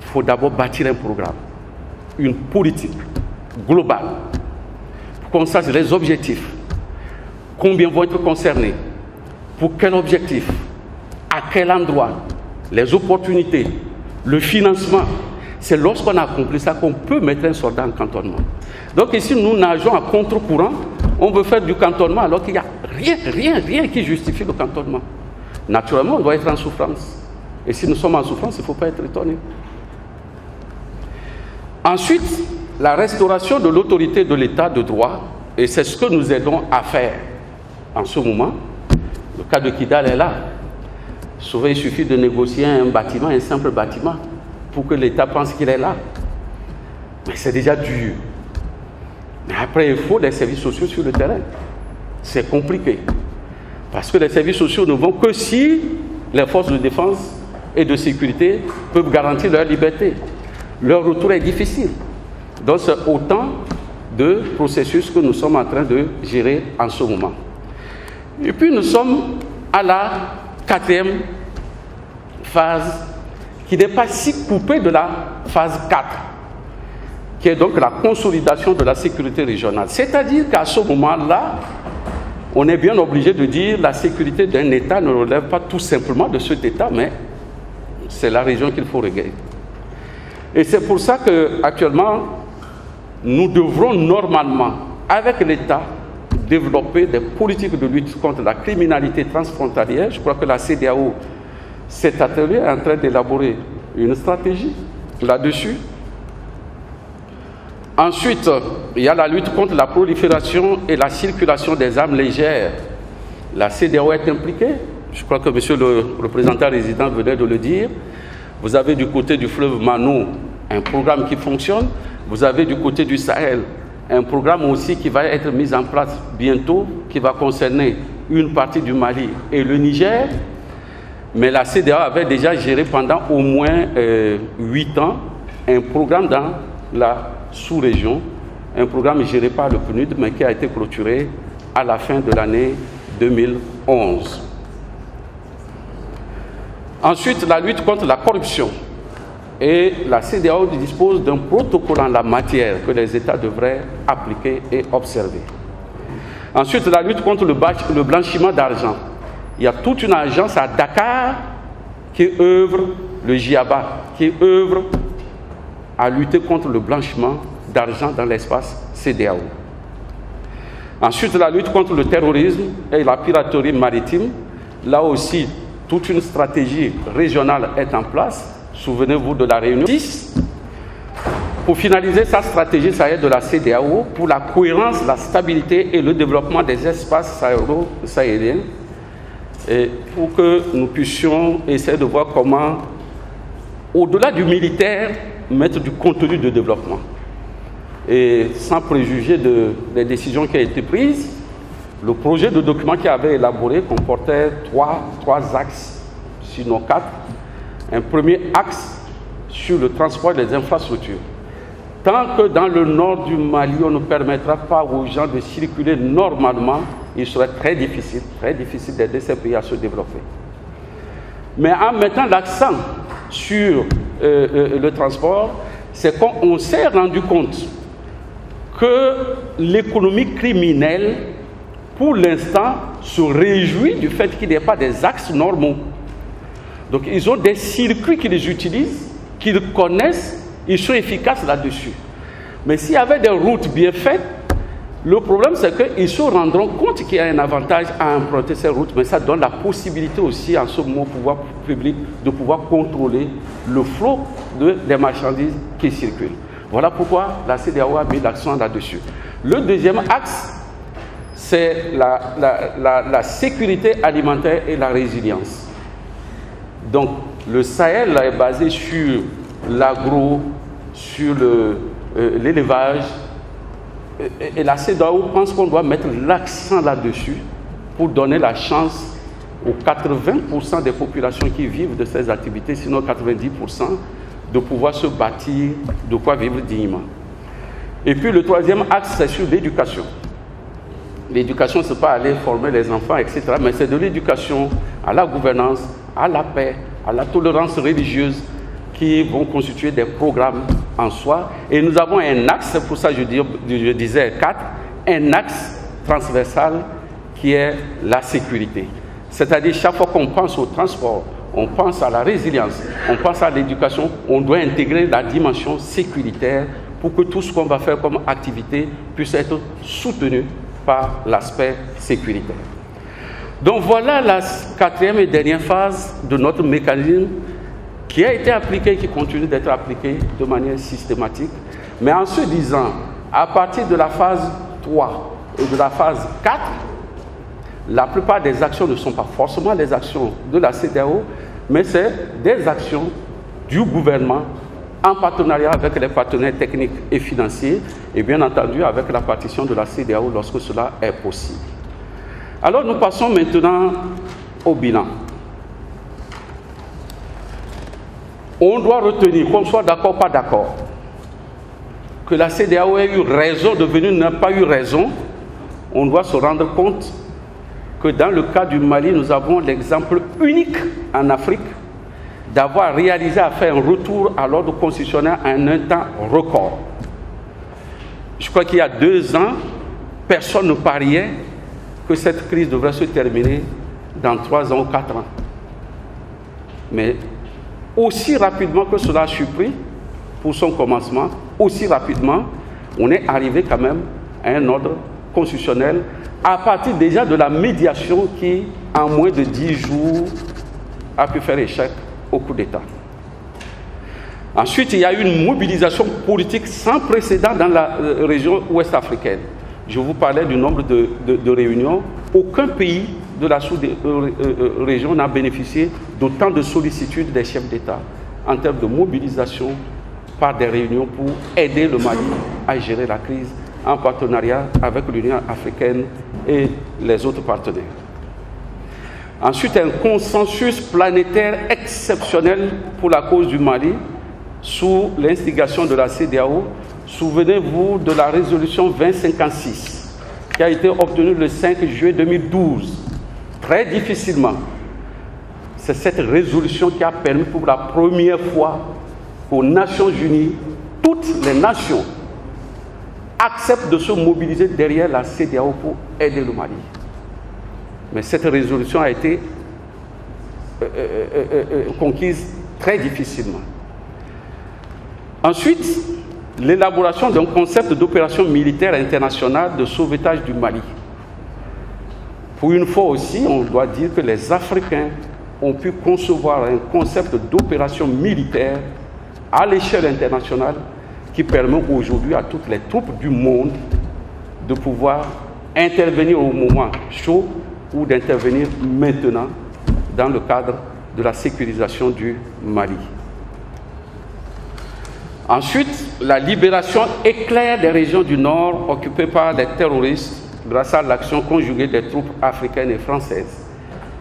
Il faut d'abord bâtir un programme, une politique globale pour qu'on sache les objectifs, combien vont être concernés, pour quel objectif, à quel endroit, les opportunités, le financement. C'est lorsqu'on a accompli ça qu'on peut mettre un soldat en cantonnement. Donc ici, nous nageons à contre-courant. On veut faire du cantonnement alors qu'il n'y a rien qui justifie le cantonnement. Naturellement, on doit être en souffrance. Et si nous sommes en souffrance, il ne faut pas être étonné. Ensuite, la restauration de l'autorité de l'État de droit, et c'est ce que nous aidons à faire en ce moment. Le cas de Kidal est là. Souvent, il suffit de négocier un bâtiment, un simple bâtiment, pour que l'État pense qu'il est là. Mais c'est déjà dur. Mais après, il faut des services sociaux sur le terrain. C'est compliqué. Parce que les services sociaux ne vont que si les forces de défense et de sécurité peuvent garantir leur liberté. Leur retour est difficile. Donc, c'est autant de processus que nous sommes en train de gérer en ce moment. Et puis, nous sommes à la quatrième phase qui n'est pas si coupée de la phase 4, qui est donc la consolidation de la sécurité régionale. C'est-à-dire qu'à ce moment-là, on est bien obligé de dire que la sécurité d'un État ne relève pas tout simplement de cet État, mais c'est la région qu'il faut regarder. Et c'est pour ça qu'actuellement, nous devrons normalement, avec l'État, développer des politiques de lutte contre la criminalité transfrontalière. Je crois que la CEDEAO, cet atelier est en train d'élaborer une stratégie là-dessus. Ensuite, il y a la lutte contre la prolifération et la circulation des armes légères. La CEDEAO est impliquée. Je crois que monsieur le représentant résident venait de le dire. Vous avez du côté du fleuve Mano un programme qui fonctionne. Vous avez du côté du Sahel un programme aussi qui va être mis en place bientôt, qui va concerner une partie du Mali et le Niger. Mais la CEDEAO avait déjà géré pendant au moins 8 ans un programme dans la sous-région, un programme géré par le PNUD, mais qui a été clôturé à la fin de l'année 2011. Ensuite, la lutte contre la corruption. Et la CEDEAO dispose d'un protocole en la matière que les États devraient appliquer et observer. Ensuite, la lutte contre le blanchiment d'argent. Il y a toute une agence à Dakar qui œuvre, le JIABA, qui œuvre à lutter contre le blanchiment d'argent dans l'espace CEDEAO. Ensuite, la lutte contre le terrorisme et la piraterie maritime. Là aussi, toute une stratégie régionale est en place. Souvenez-vous de la réunion 10. Pour finaliser sa stratégie Sahel de la CEDEAO, pour la cohérence, la stabilité et le développement des espaces sahéliens, et pour que nous puissions essayer de voir comment, au-delà du militaire, mettre du contenu de développement. Et sans préjuger des décisions qui ont été prises, le projet de document qui avait élaboré comportait trois axes, sinon 4. Un premier axe sur le transport des infrastructures. Tant que dans le nord du Mali, on ne permettra pas aux gens de circuler normalement, il serait très difficile d'aider ces pays à se développer. Mais en mettant l'accent sur le transport, c'est qu'on s'est rendu compte que l'économie criminelle, pour l'instant, se réjouit du fait qu'il n'y ait pas des axes normaux. Donc ils ont des circuits qu'ils utilisent, qu'ils connaissent, ils sont efficaces là-dessus. Mais s'il y avait des routes bien faites, le problème c'est qu'ils se rendront compte qu'il y a un avantage à emprunter ces routes, mais ça donne la possibilité aussi en ce moment au pouvoir public de pouvoir contrôler le flot des marchandises qui circulent. Voilà pourquoi la CEDEAO a mis l'accent là-dessus. Le deuxième axe, c'est la sécurité alimentaire et la résilience. Donc le Sahel est basé sur l'agro, sur l'élevage, et la CEDEAO pense qu'on doit mettre l'accent là-dessus pour donner la chance aux 80% des populations qui vivent de ces activités, sinon 90%, de pouvoir se bâtir, de quoi vivre dignement. Et puis le troisième axe, c'est sur l'éducation. L'éducation, ce n'est pas aller former les enfants, etc., mais c'est de l'éducation à la gouvernance, à la paix, à la tolérance religieuse, qui vont constituer des programmes en soi. Et nous avons un axe, c'est pour ça que je disais 4, un axe transversal qui est la sécurité. C'est-à-dire, chaque fois qu'on pense au transport, on pense à la résilience, on pense à l'éducation, on doit intégrer la dimension sécuritaire pour que tout ce qu'on va faire comme activité puisse être soutenu par l'aspect sécuritaire. Donc voilà la quatrième et dernière phase de notre mécanisme qui a été appliqué et qui continue d'être appliqué de manière systématique. Mais en se disant, à partir de la phase 3 et de la phase 4, la plupart des actions ne sont pas forcément les actions de la CEDEAO, mais c'est des actions du gouvernement en partenariat avec les partenaires techniques et financiers et bien entendu avec la partition de la CEDEAO lorsque cela est possible. Alors nous passons maintenant au bilan. On doit retenir, qu'on soit d'accord ou pas d'accord, que la CEDEAO ait eu raison de venir, n'a pas eu raison. On doit se rendre compte que dans le cas du Mali, nous avons l'exemple unique en Afrique d'avoir réalisé à faire un retour à l'ordre constitutionnel en un temps record. Je crois qu'il y a 2 ans, personne ne pariait que cette crise devrait se terminer dans 3 ans ou 4 ans. Mais aussi rapidement que cela a surpris pour son commencement, aussi rapidement, on est arrivé quand même à un ordre constitutionnel à partir déjà de la médiation qui, en moins de 10 jours, a pu faire échec au coup d'État. Ensuite, il y a eu une mobilisation politique sans précédent dans la région ouest africaine. Je vous parlais du nombre de réunions. Aucun pays de la sous-région n'a bénéficié d'autant de sollicitude des chefs d'État en termes de mobilisation par des réunions pour aider le Mali à gérer la crise en partenariat avec l'Union africaine et les autres partenaires. Ensuite, un consensus planétaire exceptionnel pour la cause du Mali sous l'instigation de la CEDEAO. Souvenez-vous de la résolution 2056 qui a été obtenue le 5 juillet 2012. Très difficilement, c'est cette résolution qui a permis pour la première fois qu'aux Nations Unies, toutes les nations acceptent de se mobiliser derrière la CEDEAO pour aider le Mali. Mais cette résolution a été conquise très difficilement. Ensuite, l'élaboration d'un concept d'opération militaire internationale de sauvetage du Mali. Pour une fois aussi, on doit dire que les Africains ont pu concevoir un concept d'opération militaire à l'échelle internationale qui permet aujourd'hui à toutes les troupes du monde de pouvoir intervenir au moment chaud ou d'intervenir maintenant dans le cadre de la sécurisation du Mali. Ensuite, la libération éclair des régions du Nord occupées par les terroristes grâce à l'action conjuguée des troupes africaines et françaises.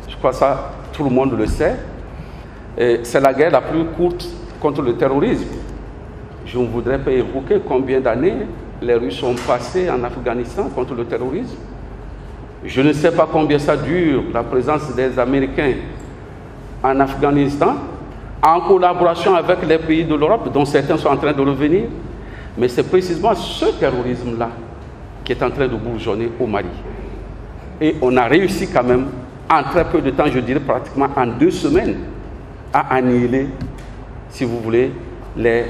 Je crois que ça, tout le monde le sait. C'est la guerre la plus courte contre le terrorisme. Je ne voudrais pas évoquer combien d'années les Russes sont passés en Afghanistan contre le terrorisme. Je ne sais pas combien ça dure, la présence des Américains en Afghanistan, en collaboration avec les pays de l'Europe, dont certains sont en train de revenir. Mais c'est précisément ce terrorisme-là qui est en train de bourgeonner au Mali. Et on a réussi quand même, en très peu de temps, je dirais pratiquement en 2 semaines, à annihiler, si vous voulez, les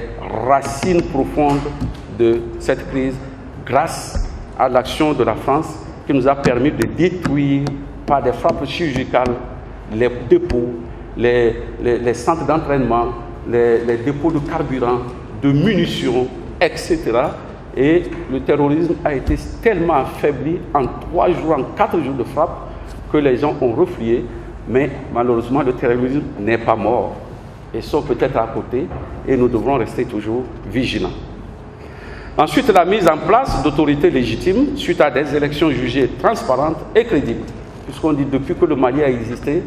racines profondes de cette crise grâce à l'action de la France qui nous a permis de détruire par des frappes chirurgicales les dépôts, les centres d'entraînement, les dépôts de carburant, de munitions, etc. Et le terrorisme a été tellement affaibli en 3 jours, en 4 jours de frappe, que les gens ont reflué. Mais malheureusement, le terrorisme n'est pas mort. Ils sont peut-être à côté et nous devrons rester toujours vigilants. Ensuite, la mise en place d'autorités légitimes suite à des élections jugées transparentes et crédibles. Puisqu'on dit depuis que le Mali a existé,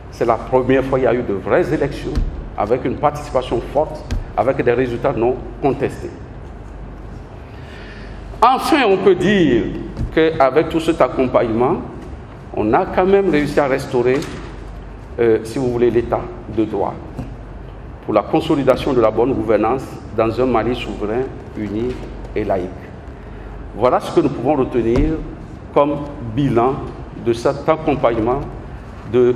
c'est la première fois qu'il y a eu de vraies élections avec une participation forte, avec des résultats non contestés. Enfin, on peut dire qu'avec tout cet accompagnement, on a quand même réussi à restaurer, si vous voulez, l'état de droit pour la consolidation de la bonne gouvernance dans un Mali souverain, uni et laïque. Voilà ce que nous pouvons retenir comme bilan de cet accompagnement de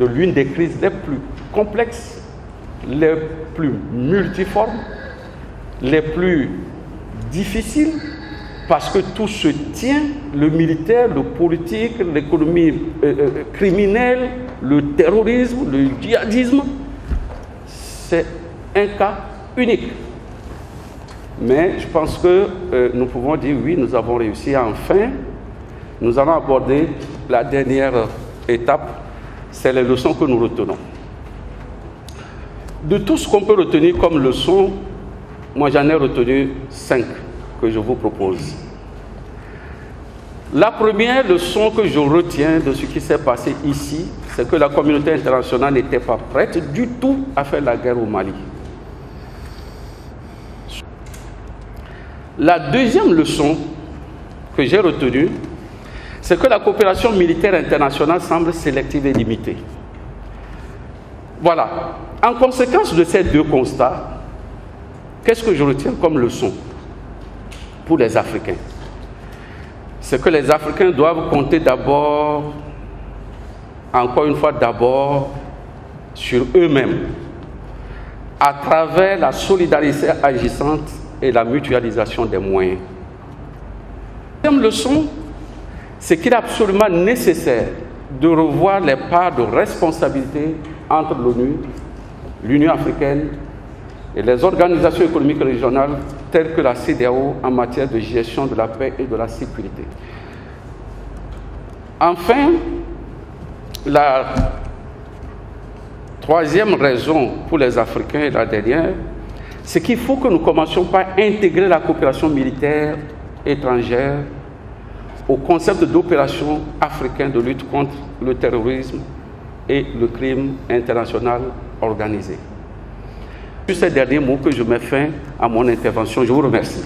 l'une des crises les plus complexes, les plus multiformes, les plus difficiles, parce que tout se tient, le militaire, le politique, l'économie criminelle, le terrorisme, le djihadisme. C'est un cas unique. Mais je pense que nous pouvons dire oui, nous avons réussi. Enfin, nous allons aborder la dernière étape, c'est les leçons que nous retenons. De tout ce qu'on peut retenir comme leçon, moi j'en ai retenu 5 que je vous propose. La première leçon que je retiens de ce qui s'est passé ici, c'est que la communauté internationale n'était pas prête du tout à faire la guerre au Mali. La deuxième leçon que j'ai retenue, c'est que la coopération militaire internationale semble sélective et limitée. Voilà. En conséquence de ces 2 constats, qu'est-ce que je retiens comme leçon pour les Africains? C'est que les Africains doivent compter d'abord, encore une fois d'abord, sur eux-mêmes, à travers la solidarité agissante et la mutualisation des moyens. La deuxième leçon, c'est qu'il est absolument nécessaire de revoir les parts de responsabilité entre l'ONU, l'Union africaine et les organisations économiques régionales telles que la CEDEAO en matière de gestion de la paix et de la sécurité. Enfin, la troisième raison pour les Africains et la dernière, c'est qu'il faut que nous commencions par intégrer la coopération militaire étrangère au concept d'opération africain de lutte contre le terrorisme et le crime international organisé. Sur ces derniers mots que je mets fin à mon intervention, je vous remercie.